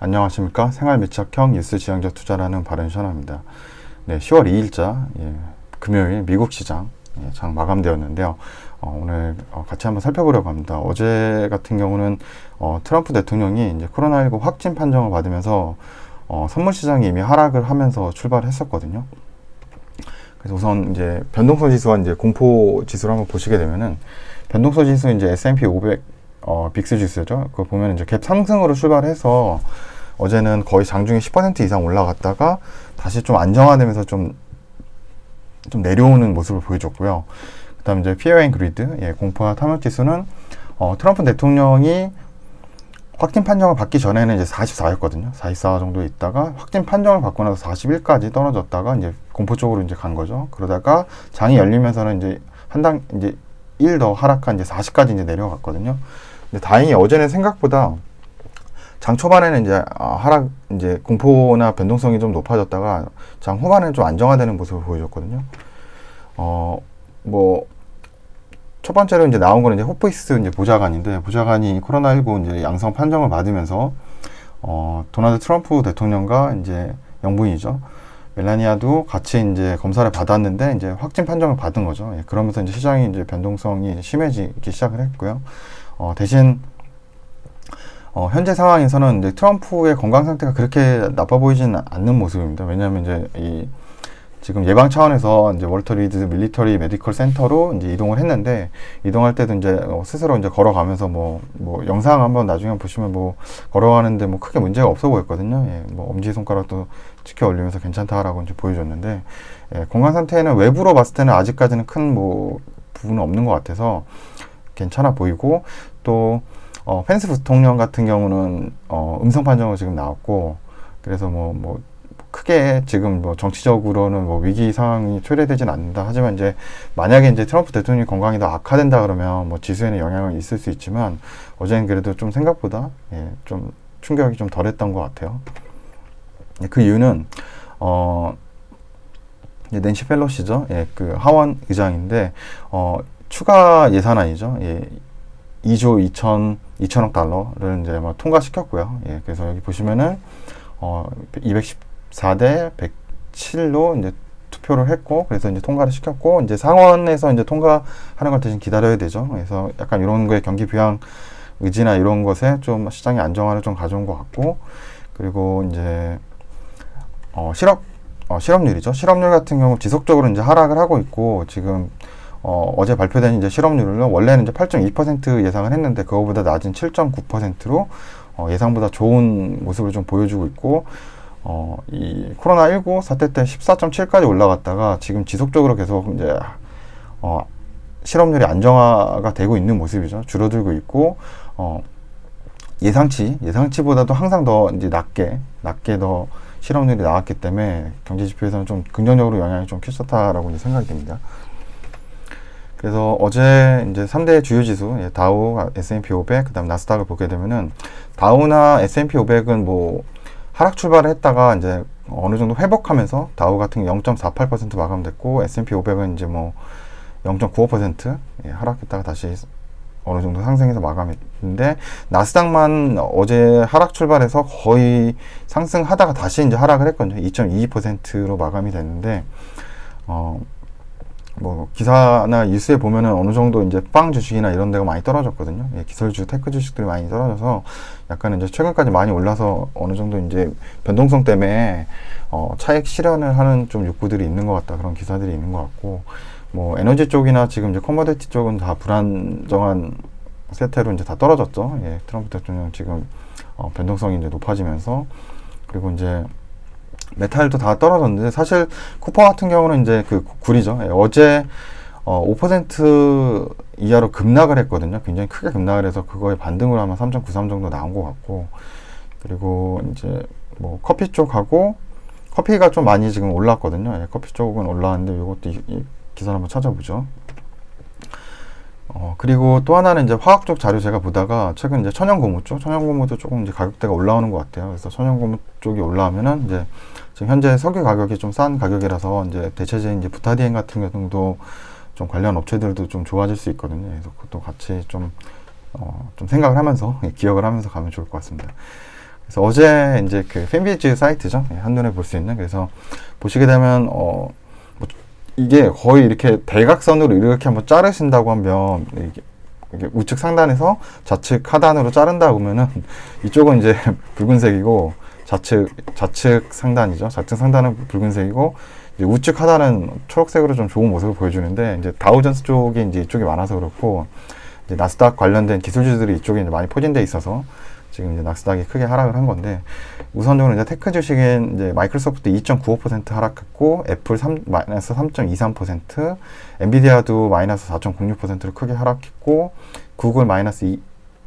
안녕하십니까. 생활밀착형 뉴스 지향적 투자라는 바른셔너입니다. 네, 10월 2일자 금요일 미국 시장 장 마감되었는데요. 오늘 같이 한번 살펴보려고 합니다. 어제 같은 경우는 트럼프 대통령이 이제 코로나19 확진 판정을 받으면서 선물 시장이 이미 하락을 하면서 출발했었거든요. 그래서 우선 이제 변동성 지수와 이제 공포 지수를 한번 보시게 되면은 변동성 지수 이제 S&P 500 빅스 지수죠. 그거 보면 이제 갭 상승으로 출발해서 어제는 거의 장중에 10% 이상 올라갔다가 다시 좀 안정화되면서 좀 내려오는 모습을 보여줬고요. 그 다음 이제 Fear and Greed, 공포와 탐욕 지수는 트럼프 대통령이 확진 판정을 받기 전에는 이제 44였거든요. 44 정도 있다가 확진 판정을 받고 나서 41까지 떨어졌다가 이제 공포 쪽으로 이제 간 거죠. 그러다가 장이 열리면서는 이제 이제 1 더 하락한 이제 40까지 이제 내려갔거든요. 근데 다행히 어제는 생각보다 장 초반에는 이제 이제 공포나 변동성이 좀 높아졌다가 장 후반에는 좀 안정화되는 모습을 보여줬거든요. 첫 번째로 이제 나온 거는 이제 호프이스 이제 보좌관인데, 보좌관이 코로나19 이제 양성 판정을 받으면서 도널드 트럼프 대통령과 이제 영부인이죠. 멜라니아도 같이 이제 검사를 받았는데 이제 확진 판정을 받은 거죠. 그러면서 이제 시장이 이제 변동성이 심해지기 시작을 했고요. 대신 현재 상황에서는 이제 트럼프의 건강 상태가 그렇게 나빠 보이지는 않는 모습입니다. 왜냐하면 이제 지금 예방 차원에서 이제 월터 리드 밀리터리 메디컬 센터로 이제 이동을 했는데, 이동할 때도 이제 스스로 이제 걸어가면서 영상 한번 나중에 보시면 걸어가는데 크게 문제가 없어 보였거든요. 엄지손가락도 치켜 올리면서 괜찮다라고 이제 보여줬는데, 건강 상태는 외부로 봤을 때는 아직까지는 큰 부분은 없는 것 같아서 괜찮아 보이고, 또 펜스 부통령 같은 경우는 음성 판정으로 지금 나왔고, 그래서 크게 지금 정치적으로는 위기 상황이 초래되진 않는다. 하지만 이제 만약에 이제 트럼프 대통령이 건강이 더 악화된다 그러면 지수에는 영향은 있을 수 있지만, 어제는 그래도 좀 생각보다 좀 충격이 좀 덜했던 것 같아요. 그 이유는 낸시 펠로시죠. 그 하원 의장인데 추가 예산안이죠. 2조 2천억 달러를 이제 통과시켰고요. 그래서 여기 보시면은 214대 107로 이제 투표를 했고, 그래서 이제 통과를 시켰고, 이제 상원에서 이제 통과하는 걸 대신 기다려야 되죠. 그래서 약간 이런 거에 경기 부양 의지나 이런 것에 좀 시장의 안정화를 좀 가져온 것 같고, 그리고 이제 실업률이죠. 실업률 같은 경우 지속적으로 이제 하락을 하고 있고, 지금 어제 발표된 이제 실업률은 원래는 이제 8.2% 예상을 했는데 그거보다 낮은 7.9%로 예상보다 좋은 모습을 좀 보여주고 있고, 이 코로나19 사태 때 14.7까지 올라갔다가 지금 지속적으로 계속 이제 실업률이 안정화가 되고 있는 모습이죠. 줄어들고 있고, 예상치보다도 항상 더 이제 낮게 더 실업률이 나왔기 때문에 경제 지표에서는 좀 긍정적으로 영향이 좀 끼쳤다라고 이제 생각이 됩니다. 그래서 어제 이제 3대 주요 지수, 다우, S&P 500, 그 다음 나스닥을 보게 되면은, 다우나 S&P 500은 하락 출발을 했다가 이제 어느 정도 회복하면서 다우 같은 게 0.48% 마감됐고, S&P 500은 이제 0.95% 하락했다가 다시 어느 정도 상승해서 마감했는데, 나스닥만 어제 하락 출발해서 거의 상승하다가 다시 이제 하락을 했거든요. 2.22%로 마감이 됐는데, 기사나 뉴스에 보면은 어느 정도 이제 빵 주식이나 이런 데가 많이 떨어졌거든요. 기술주, 테크 주식들이 많이 떨어져서 약간 이제 최근까지 많이 올라서 어느 정도 이제 변동성 때문에 차익 실현을 하는 좀 욕구들이 있는 것 같다. 그런 기사들이 있는 것 같고, 에너지 쪽이나 지금 이제 커머디티 쪽은 다 불안정한 세태로 이제 다 떨어졌죠. 트럼프 대통령 지금 변동성이 이제 높아지면서, 그리고 이제 메탈도 다 떨어졌는데, 사실 쿠퍼 같은 경우는 이제 그 구리죠. 어제 5% 이하로 급락을 했거든요. 굉장히 크게 급락을 해서 그거에 반등으로 아마 3.93 정도 나온 것 같고, 그리고 이제 커피 쪽하고, 커피가 좀 많이 지금 올랐거든요. 커피 쪽은 올라왔는데 이것도 이 기사를 한번 찾아보죠. 그리고 또 하나는 이제 화학 쪽 자료 제가 보다가 최근 이제 천연고무 천연고무도 조금 이제 가격대가 올라오는 것 같아요. 그래서 천연고무 쪽이 올라오면은 이제 지금 현재 석유 가격이 좀 싼 가격이라서 이제 대체적인 이제 부타디엔 같은 경우도 좀 관련 업체들도 좀 좋아질 수 있거든요. 그래서 그것도 같이 좀 생각을 하면서 기억을 하면서 가면 좋을 것 같습니다. 그래서 어제 이제 그 팬비즈 사이트죠. 한눈에 볼 수 있는. 그래서 보시게 되면 뭐 이게 거의 이렇게 대각선으로 이렇게 한번 자르신다고 하면 이게 우측 상단에서 좌측 하단으로 자른다 보면은 이쪽은 이제 붉은색이고 좌측 상단이죠. 좌측 상단은 붉은색이고 이제 우측 하단은 초록색으로 좀 좋은 모습을 보여주는데 이제 다우존스 쪽이 이제 이쪽이 많아서 그렇고 이제 나스닥 관련된 기술주들이 이쪽에 이제 많이 포진돼 있어서 지금 이제 나스닥이 크게 하락을 한 건데 우선적으로 이제 테크 주식은 이제 마이크로소프트 2.95% 하락했고 애플 마이너스 3.23%, 엔비디아도 마이너스 4.06%로 크게 하락했고 구글 마이너스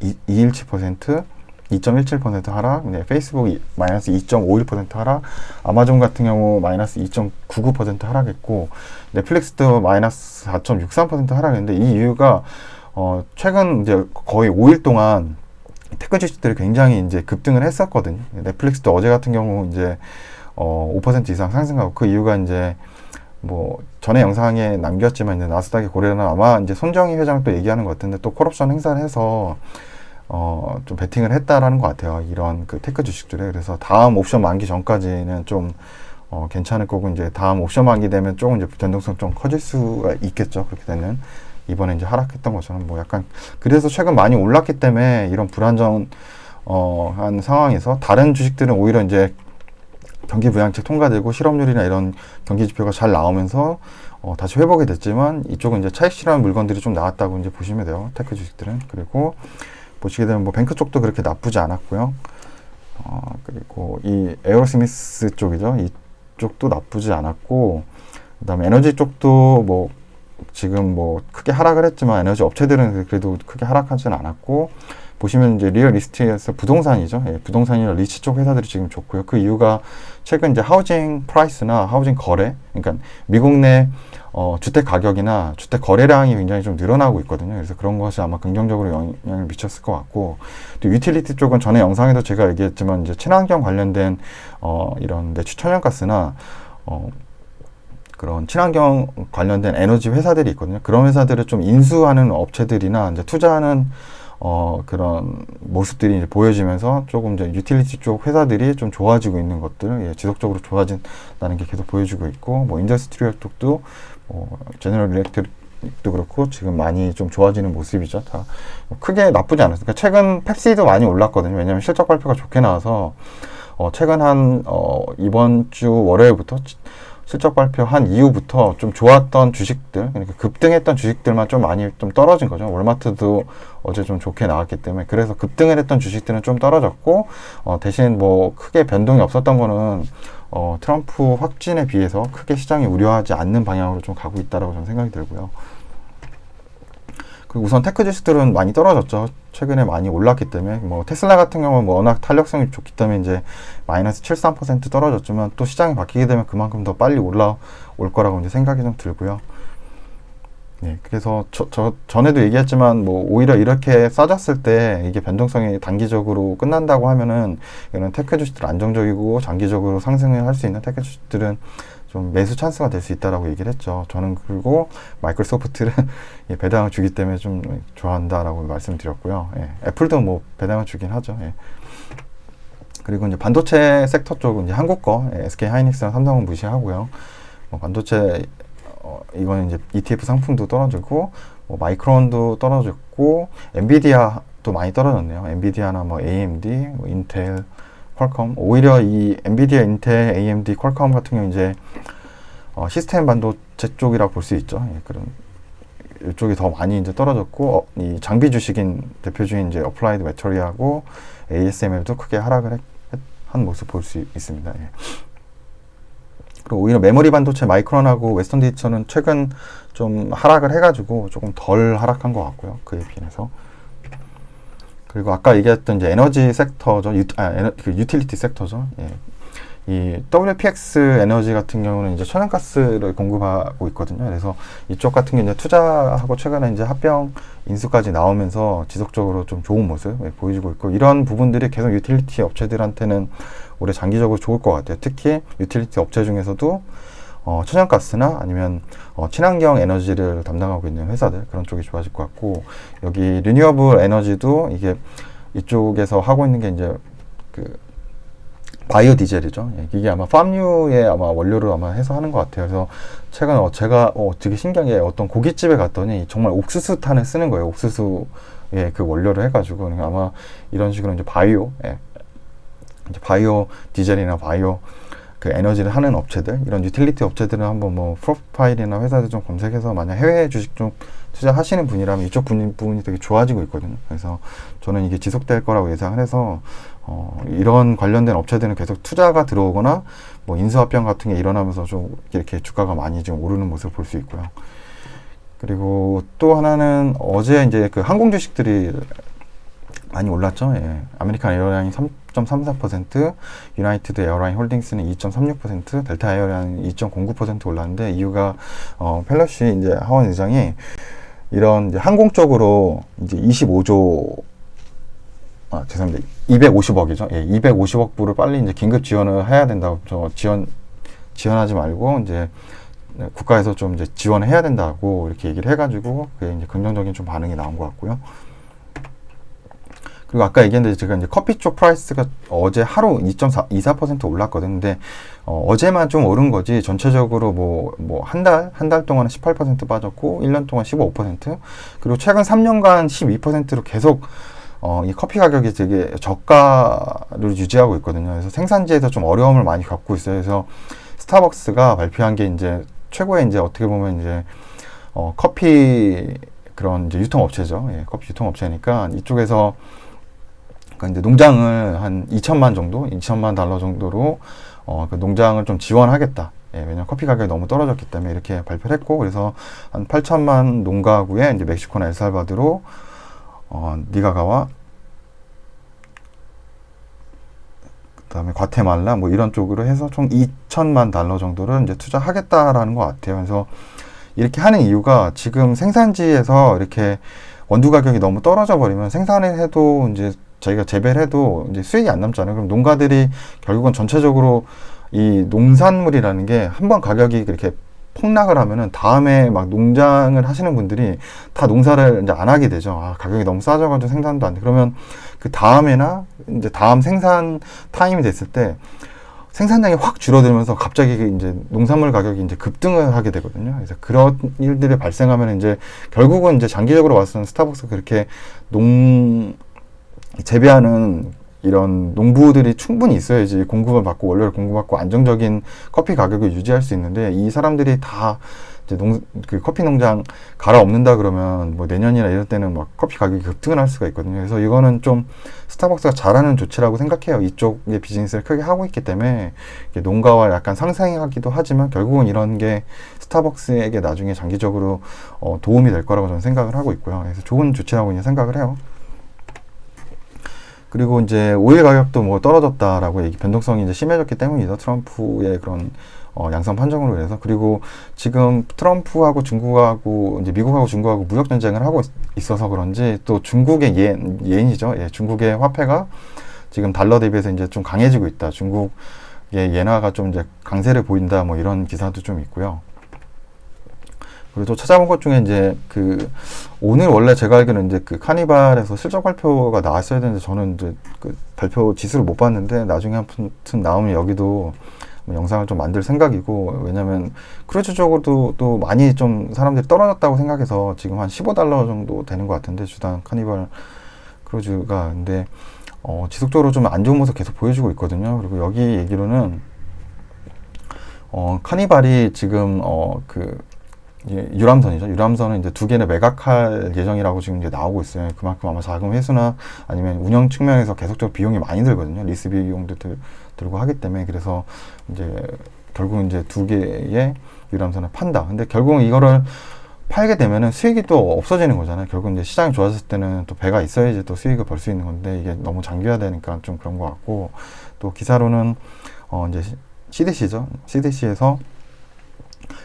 2.17%, 2.17% 하락, 페이스북 마이너스 2.51% 하락, 아마존 같은 경우 마이너스 2.99% 하락했고 넷플릭스도 마이너스 4.63% 하락했는데 이 이유가 최근 이제 거의 5일 동안 테크 주식들이 굉장히 이제 급등을 했었거든요. 넷플릭스도 어제 같은 경우 이제 5% 이상 상승하고 그 이유가 이제 뭐 전에 영상에 남겼지만 이제 나스닥의 고래는 아마 이제 손정희 회장 또 얘기하는 것 같은데 또 콜옵션 행사를 해서 좀 베팅을 했다라는 것 같아요. 이런 그 테크 주식들에. 그래서 다음 옵션 만기 전까지는 좀 괜찮을 거고 이제 다음 옵션 만기 되면 조금 이제 변동성 좀 커질 수가 있겠죠. 그렇게 되는 이번에 이제 하락했던 것처럼 뭐 약간 그래서 최근 많이 올랐기 때문에 이런 불안정 한 상황에서 다른 주식들은 오히려 이제 경기 부양책 통과되고 실업률이나 이런 경기 지표가 잘 나오면서 다시 회복이 됐지만 이쪽은 이제 차익 실현 물건들이 좀 나왔다고 이제 보시면 돼요. 테크 주식들은. 그리고 보시게 되면 뭐 뱅크 쪽도 그렇게 나쁘지 않았고요. 그리고 이 에어로스미스 쪽이죠. 이쪽도 나쁘지 않았고 그다음에 에너지 쪽도 뭐 지금 뭐 크게 하락을 했지만 에너지 업체들은 그래도 크게 하락하지는 않았고 보시면 이제 리얼 리스트에서 부동산이죠. 예, 부동산이나 리츠 쪽 회사들이 지금 좋고요. 그 이유가 최근 이제 하우징 프라이스나 하우징 거래, 그러니까 미국 내 주택 가격이나 주택 거래량이 굉장히 좀 늘어나고 있거든요. 그래서 그런 것이 아마 긍정적으로 영향을 미쳤을 것 같고 또 유틸리티 쪽은 전에 영상에도 제가 얘기했지만 이제 친환경 관련된 이런 내추 천연가스나 그런 친환경 관련된 에너지 회사들이 있거든요. 그런 회사들을 좀 인수하는 업체들이나 이제 투자하는 그런 모습들이 이제 보여지면서 조금 이제 유틸리티 쪽 회사들이 좀 좋아지고 있는 것들, 지속적으로 좋아진다는 게 계속 보여주고 있고, 뭐 인더스트리얼 쪽도 제너럴 일렉트릭도 그렇고 지금 많이 좀 좋아지는 모습이죠. 다 크게 나쁘지 않았어요. 그러니까 최근 펩시도 많이 올랐거든요. 왜냐하면 실적 발표가 좋게 나와서 최근 한 이번 주 월요일부터 실적 발표한 이후부터 좀 좋았던 주식들, 그러니까 급등했던 주식들만 좀 많이 좀 떨어진 거죠. 월마트도 어제 좀 좋게 나왔기 때문에 그래서 급등을 했던 주식들은 좀 떨어졌고 대신 뭐 크게 변동이 없었던 거는 트럼프 확진에 비해서 크게 시장이 우려하지 않는 방향으로 좀 가고 있다라고 저는 생각이 들고요. 그리고 우선 테크 주식들은 많이 떨어졌죠. 최근에 많이 올랐기 때문에 뭐 테슬라 같은 경우는 뭐 워낙 탄력성이 좋기 때문에 이제 마이너스 73% 떨어졌지만 또 시장이 바뀌게 되면 그만큼 더 빨리 올라올 거라고 이제 생각이 좀 들고요. 네, 그래서 전에도 얘기했지만 뭐 오히려 이렇게 싸졌을 때 이게 변동성이 단기적으로 끝난다고 하면은 이런 테크 주식들 안정적이고 장기적으로 상승을 할 수 있는 테크 주식들은 좀 매수 찬스가 될 수 있다라고 얘기를 했죠. 저는 그리고 마이크로소프트를 배당을 주기 때문에 좀 좋아한다라고 말씀드렸고요. 예, 애플도 뭐 배당을 주긴 하죠. 예. 그리고 이제 반도체 섹터 쪽은 이제 한국 거 SK 하이닉스랑 삼성은 무시하고요. 반도체 이거는 이제 ETF 상품도 떨어지고 마이크론도 떨어졌고 엔비디아도 많이 떨어졌네요. 엔비디아나 뭐 AMD, 뭐 인텔, 퀄컴. 오히려 이 엔비디아, 인텔, AMD, 퀄컴 같은 경우 이제 시스템 반도체 쪽이라고 볼 수 있죠. 예, 그런 이쪽이 더 많이 이제 떨어졌고 이 장비 주식인 대표주인 이제 어플라이드 매터리하고 ASML도 크게 하락을 한 모습 볼 수 있습니다. 예. 그리고 오히려 메모리 반도체 마이크론하고 웨스턴 디지털은 최근 좀 하락을 해가지고 조금 덜 하락한 것 같고요. 그에 비해서. 그리고 아까 얘기했던 이제 에너지 섹터죠. 유틸리티 섹터죠. 예. 이 WPX 에너지 같은 경우는 이제 천연가스를 공급하고 있거든요. 그래서 이쪽 같은 게 이제 투자하고 최근에 이제 합병 인수까지 나오면서 지속적으로 좀 좋은 모습 보여주고 있고 이런 부분들이 계속 유틸리티 업체들한테는 올해 장기적으로 좋을 것 같아요. 특히 유틸리티 업체 중에서도 천연가스나 아니면 친환경 에너지를 담당하고 있는 회사들 그런 쪽이 좋아질 것 같고 여기 리뉴어블 에너지도 이게 이쪽에서 하고 있는 게 이제 그 바이오 디젤이죠. 예, 이게 아마 팜유의 아마 원료를 아마 해서 하는 것 같아요. 그래서 최근에 제가 되게 신기한 게 어떤 고깃집에 갔더니 정말 옥수수 탄을 쓰는 거예요. 옥수수의 그 원료를 해가지고. 그러니까 아마 이런 식으로 이제 이제 바이오 디젤이나 바이오 그 에너지를 하는 업체들, 이런 유틸리티 업체들은 한번 뭐 프로파일이나 회사들 좀 검색해서 만약 해외 주식 좀 투자하시는 분이라면 이쪽 부분이 되게 좋아지고 있거든요. 그래서 저는 이게 지속될 거라고 예상을 해서 이런 관련된 업체들은 계속 투자가 들어오거나 뭐 인수합병 같은 게 일어나면서 좀 이렇게 주가가 많이 좀 오르는 모습을 볼 수 있고요. 그리고 또 하나는 어제 이제 그 항공 주식들이 많이 올랐죠. 예. 아메리칸 에어라인 3.34%, 유나이티드 에어라인 홀딩스는 2.36%, 델타 에어라인 2.09% 올랐는데, 이유가 펠로시 이제 하원 의장이 이런 이제 항공 쪽으로 이제 250억이죠. 예, 250억 불을 빨리 이제 긴급 지원을 해야 된다고, 지원하지 말고 이제 국가에서 좀 이제 지원을 해야 된다고 이렇게 얘기를 해가지고 그게 이제 긍정적인 좀 반응이 나온 것 같고요. 그리고 아까 얘기했는데 제가 이제 커피 쪽 프라이스가 어제 하루 2.24% 올랐거든요. 근데 어제만 좀 오른 거지 전체적으로 뭐 한 달 동안은 18% 빠졌고 1년 동안 15%, 그리고 최근 3년간 12%로 계속 이 커피 가격이 되게 저가를 유지하고 있거든요. 그래서 생산지에서 좀 어려움을 많이 겪고 있어요. 그래서 스타벅스가 발표한 게 이제 최고의 이제 어떻게 보면 이제 커피 그런 이제 유통업체죠. 예, 커피 유통업체니까 이쪽에서 그러니까 이제 농장을 한 2천만 달러 정도로 그 농장을 좀 지원하겠다. 예, 왜냐면 커피 가격이 너무 떨어졌기 때문에 이렇게 발표를 했고, 그래서 한 8천만 농가구에 이제 멕시코나 엘살바도르, 니가가와, 그다음에 과테말라 뭐 이런 쪽으로 해서 총 2천만 달러 정도를 이제 투자하겠다라는 것 같아요. 그래서 이렇게 하는 이유가 지금 생산지에서 이렇게 원두 가격이 너무 떨어져 버리면 생산을 해도 이제 저희가 재배를 해도 이제 수익이 안 남잖아요. 그럼 농가들이 결국은 전체적으로 이 농산물이라는 게 한번 가격이 그렇게 폭락을 하면은 다음에 막 농장을 하시는 분들이 다 농사를 이제 안 하게 되죠. 가격이 너무 싸져가지고 생산도 안 돼. 그러면 그 다음에나 이제 다음 생산 타임이 됐을 때 생산량이 확 줄어들면서 갑자기 이제 농산물 가격이 이제 급등을 하게 되거든요. 그래서 그런 일들이 발생하면 이제 결국은 이제 장기적으로 봤을 때는 스타벅스 그렇게 재배하는 이런 농부들이 충분히 있어야지 공급을 받고 원료를 공급받고 안정적인 커피 가격을 유지할 수 있는데, 이 사람들이 다 이제 그 커피 농장 갈아엎는다 그러면 뭐 내년이나 이럴 때는 막 커피 가격이 급등을 할 수가 있거든요. 그래서 이거는 좀 스타벅스가 잘하는 조치라고 생각해요. 이쪽의 비즈니스를 크게 하고 있기 때문에 농가와 약간 상생하기도 하지만 결국은 이런 게 스타벅스에게 나중에 장기적으로 도움이 될 거라고 저는 생각을 하고 있고요. 그래서 좋은 조치라고 이제 생각을 해요. 그리고 이제 오일 가격도 뭐 떨어졌다라고 변동성이 이제 심해졌기 때문이죠. 트럼프의 그런 양성 판정으로 인해서. 그리고 지금 트럼프하고 중국하고 이제 미국하고 중국하고 무역 전쟁을 하고 있어서 그런지 또 중국의 예인이죠. 예, 중국의 화폐가 지금 달러 대비해서 이제 좀 강해지고 있다. 중국의 엔화가 좀 이제 강세를 보인다. 뭐 이런 기사도 좀 있고요. 그리고 또 찾아본 것 중에 이제 오늘 원래 제가 알기로는 이제 그 카니발에서 실적 발표가 나왔어야 되는데 저는 이제 그 발표 지수를 못 봤는데 나중에 아무튼 나오면 여기도 뭐 영상을 좀 만들 생각이고, 왜냐면 크루즈 쪽으로도 또 많이 좀 사람들이 떨어졌다고 생각해서 지금 한 $15 정도 되는 것 같은데 주당 카니발 크루즈가. 근데 지속적으로 좀 안 좋은 모습 계속 보여주고 있거든요. 그리고 여기 얘기로는 카니발이 지금 유람선이죠. 유람선은 이제 2개를 매각할 예정이라고 지금 이제 나오고 있어요. 그만큼 아마 자금 회수나 아니면 운영 측면에서 계속적으로 비용이 많이 들거든요. 리스 비용도 들고 하기 때문에. 그래서 이제 결국 이제 2개의 유람선을 판다. 근데 결국은 이거를 팔게 되면은 수익이 또 없어지는 거잖아요. 결국 이제 시장이 좋아졌을 때는 또 배가 있어야지 또 수익을 벌 수 있는 건데 이게 너무 장기화되니까 좀 그런 것 같고, 또 기사로는 이제 CDC죠. CDC에서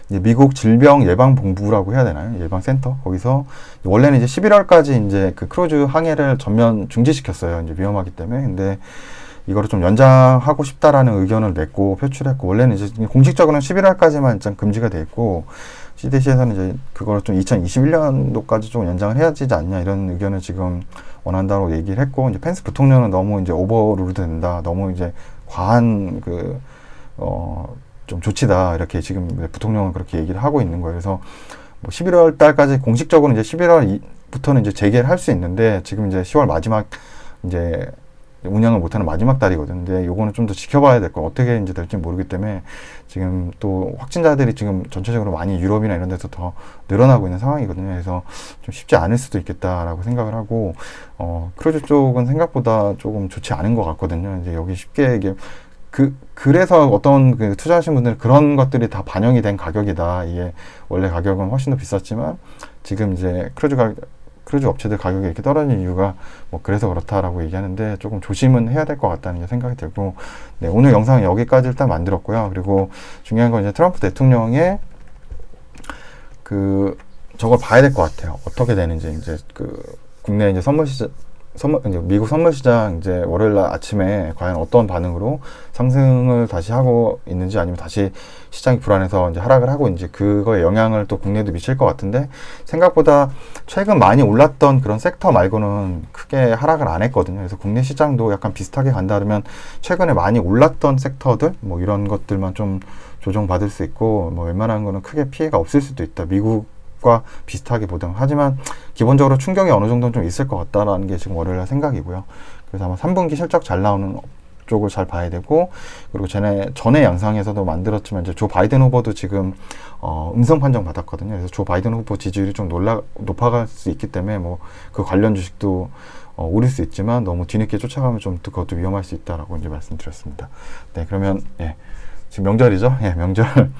이제 미국 질병예방본부라고 해야 되나요? 예방센터? 거기서 원래는 이제 11월까지 이제 그 크루즈 항해를 전면 중지시켰어요. 이제 위험하기 때문에. 근데 이거를 좀 연장하고 싶다라는 의견을 냈고 표출했고, 원래는 이제 공식적으로는 11월까지만 일단 금지가 돼 있고, CDC에서는 이제 그걸 좀 2021년도까지 좀 연장을 해야 되지 않냐 이런 의견을 지금 원한다고 얘기를 했고, 이제 펜스 부통령은 너무 이제 오버룰드 된다. 너무 이제 과한 좀 조치다 이렇게 지금 부통령은 그렇게 얘기를 하고 있는 거예요. 그래서 뭐 11월 달까지 공식적으로 이제 11월부터는 이제 재개를 할 수 있는데 지금 이제 10월 마지막 이제 운영을 못하는 마지막 달이거든요. 근데 요거는 좀 더 지켜봐야 될 거 어떻게 이제 될지 모르기 때문에 지금 또 확진자들이 지금 전체적으로 많이 유럽이나 이런 데서 더 늘어나고 있는 상황이거든요. 그래서 좀 쉽지 않을 수도 있겠다라고 생각을 하고 크루즈 쪽은 생각보다 조금 좋지 않은 것 같거든요. 이제 여기 쉽게 이게 그래서 어떤 투자하신 분들은 그런 것들이 다 반영이 된 가격이다. 이게 원래 가격은 훨씬 더 비쌌지만 지금 이제 크루즈 업체들 가격이 이렇게 떨어진 이유가 뭐 그래서 그렇다라고 얘기하는데 조금 조심은 해야 될 것 같다는 생각이 들고, 네, 오늘 영상은 여기까지 일단 만들었고요. 그리고 중요한 건 이제 트럼프 대통령의 저걸 봐야 될 것 같아요. 어떻게 되는지 이제 국내 이제 이제 미국 선물 시장 이제 월요일 날 아침에 과연 어떤 반응으로 상승을 다시 하고 있는지 아니면 다시 시장이 불안해서 이제 하락을 하고 있는지 그거에 영향을 또 국내에도 미칠 것 같은데 생각보다 최근 많이 올랐던 그런 섹터 말고는 크게 하락을 안 했거든요. 그래서 국내 시장도 약간 비슷하게 간다 그러면 최근에 많이 올랐던 섹터들 뭐 이런 것들만 좀 조정받을 수 있고 뭐 웬만한 거는 크게 피해가 없을 수도 있다. 미국과 비슷하게 보등. 하지만 기본적으로 충격이 어느 정도는 좀 있을 것 같다라는 게 지금 월요일 생각이고요. 그래서 아마 3분기 실적 잘 나오는 쪽을 잘 봐야 되고, 그리고 전에 영상에서도 만들었지만 이제 조 바이든 후보도 지금 음성 판정 받았거든요. 그래서 조 바이든 후보 지지율이 좀 높아갈 수 있기 때문에 뭐 그 관련 주식도 오를 수 있지만 너무 뒤늦게 쫓아가면 좀 그것도 위험할 수 있다라고 이제 말씀드렸습니다. 네, 그러면 지금 명절이죠. 명절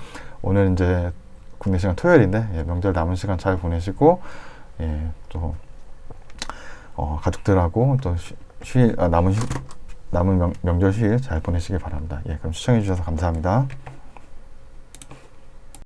오늘 이제 국내 시간 토요일인데 명절 남은 시간 잘 보내시고 또 가족들하고 또 남은 명절 휴일 잘 보내시길 바랍니다. 그럼 시청해 주셔서 감사합니다.